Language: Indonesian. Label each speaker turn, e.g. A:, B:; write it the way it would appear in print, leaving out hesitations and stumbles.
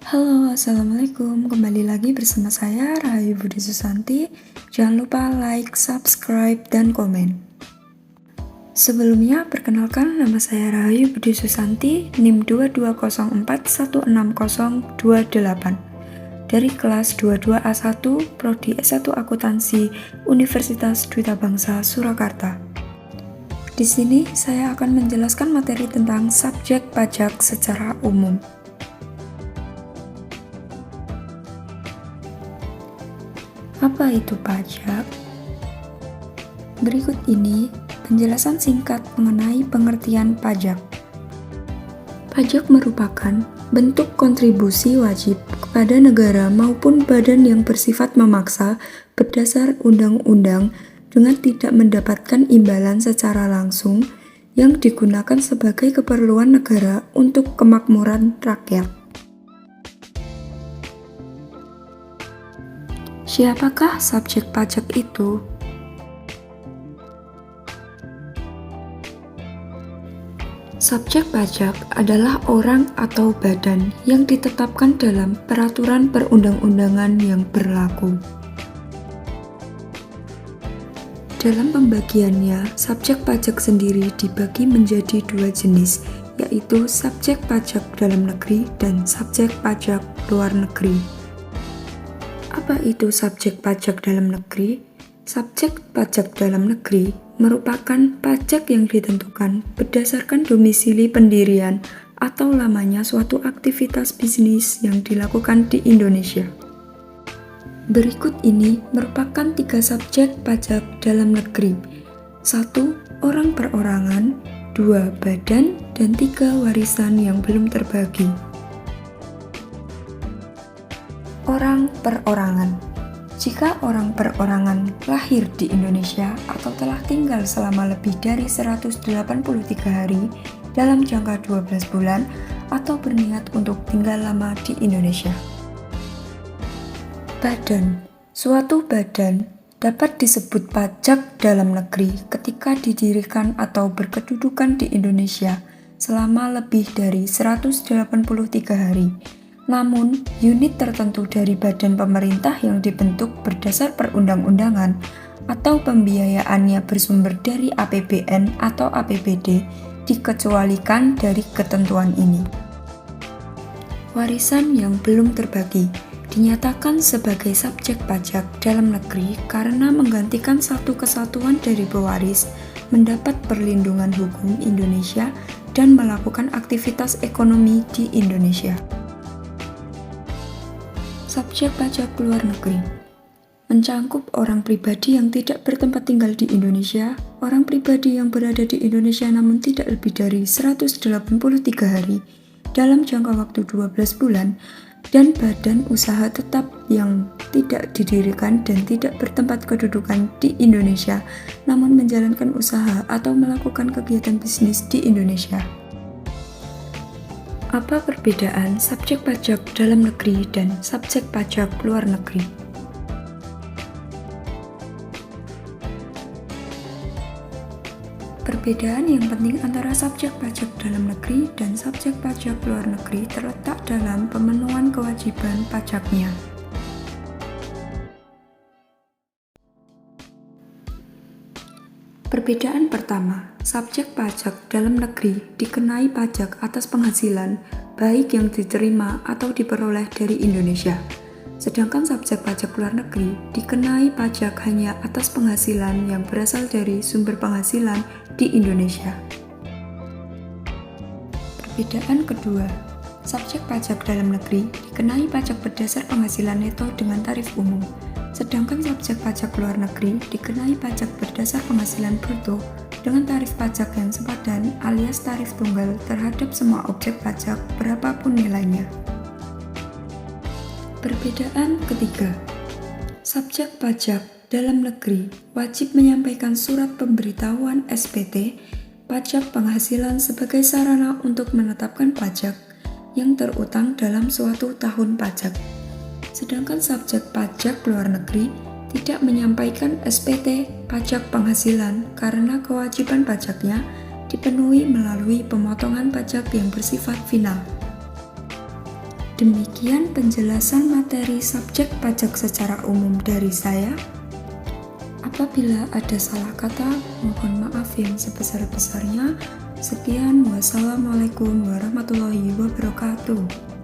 A: Halo, Assalamualaikum. Kembali lagi bersama saya, Rahayu Budi Susanti. Jangan lupa like, subscribe, dan komen. Sebelumnya, perkenalkan nama saya Rahayu Budi Susanti, NIM 2204160028 dari kelas 22A1 Prodi S1 Akuntansi Universitas Duta Bangsa Surakarta. Di sini saya akan menjelaskan materi tentang subjek pajak secara umum. Apa itu pajak? Berikut ini penjelasan singkat mengenai pengertian pajak. Pajak merupakan bentuk kontribusi wajib kepada negara maupun badan yang bersifat memaksa berdasar undang-undang dengan tidak mendapatkan imbalan secara langsung yang digunakan sebagai keperluan negara untuk kemakmuran rakyat. Siapakah subjek pajak itu? Subjek pajak adalah orang atau badan yang ditetapkan dalam peraturan perundang-undangan yang berlaku. Dalam pembagiannya, subjek pajak sendiri dibagi menjadi dua jenis, yaitu subjek pajak dalam negeri dan subjek pajak luar negeri. Apa itu subjek pajak dalam negeri? Subjek pajak dalam negeri merupakan pajak yang ditentukan berdasarkan domisili pendirian atau lamanya suatu aktivitas bisnis yang dilakukan di Indonesia. Berikut ini merupakan 3 subjek pajak dalam negeri. 1. Orang perorangan, 2. Badan, dan 3. Warisan yang belum terbagi. Orang perorangan. Jika orang perorangan lahir di Indonesia atau telah tinggal selama lebih dari 183 hari dalam jangka 12 bulan atau berniat untuk tinggal lama di Indonesia. Badan. Suatu badan dapat disebut pajak dalam negeri ketika didirikan atau berkedudukan di Indonesia selama lebih dari 183 hari. Namun, unit tertentu dari badan pemerintah yang dibentuk berdasar perundang-undangan atau pembiayaannya bersumber dari APBN atau APBD dikecualikan dari ketentuan ini. Warisan yang belum terbagi dinyatakan sebagai subjek pajak dalam negeri karena menggantikan satu kesatuan dari pewaris mendapat perlindungan hukum Indonesia dan melakukan aktivitas ekonomi di Indonesia. Subjek pajak luar negeri mencangkup orang pribadi yang tidak bertempat tinggal di Indonesia, orang pribadi yang berada di Indonesia namun tidak lebih dari 183 hari dalam jangka waktu 12 bulan, dan badan usaha tetap yang tidak didirikan dan tidak bertempat kedudukan di Indonesia namun menjalankan usaha atau melakukan kegiatan bisnis di Indonesia. Apa perbedaan subjek pajak dalam negeri dan subjek pajak luar negeri? Perbedaan yang penting antara subjek pajak dalam negeri dan subjek pajak luar negeri terletak dalam pemenuhan kewajiban pajaknya. Perbedaan pertama, subjek pajak dalam negeri dikenai pajak atas penghasilan baik yang diterima atau diperoleh dari Indonesia. Sedangkan subjek pajak luar negeri dikenai pajak hanya atas penghasilan yang berasal dari sumber penghasilan di Indonesia. Perbedaan kedua, subjek pajak dalam negeri dikenai pajak berdasar penghasilan neto dengan tarif umum. Sedangkan subjek pajak luar negeri dikenai pajak berdasar penghasilan bruto dengan tarif pajak yang sepadan alias tarif tunggal terhadap semua objek pajak berapapun nilainya. Perbedaan ketiga, subjek pajak dalam negeri wajib menyampaikan surat pemberitahuan SPT pajak penghasilan sebagai sarana untuk menetapkan pajak yang terutang dalam suatu tahun pajak. Sedangkan subjek pajak luar negeri tidak menyampaikan SPT pajak penghasilan karena kewajiban pajaknya dipenuhi melalui pemotongan pajak yang bersifat final. Demikian penjelasan materi subjek pajak secara umum dari saya. Apabila ada salah kata, mohon maaf yang sebesar-besarnya. Sekian, wassalamualaikum warahmatullahi wabarakatuh.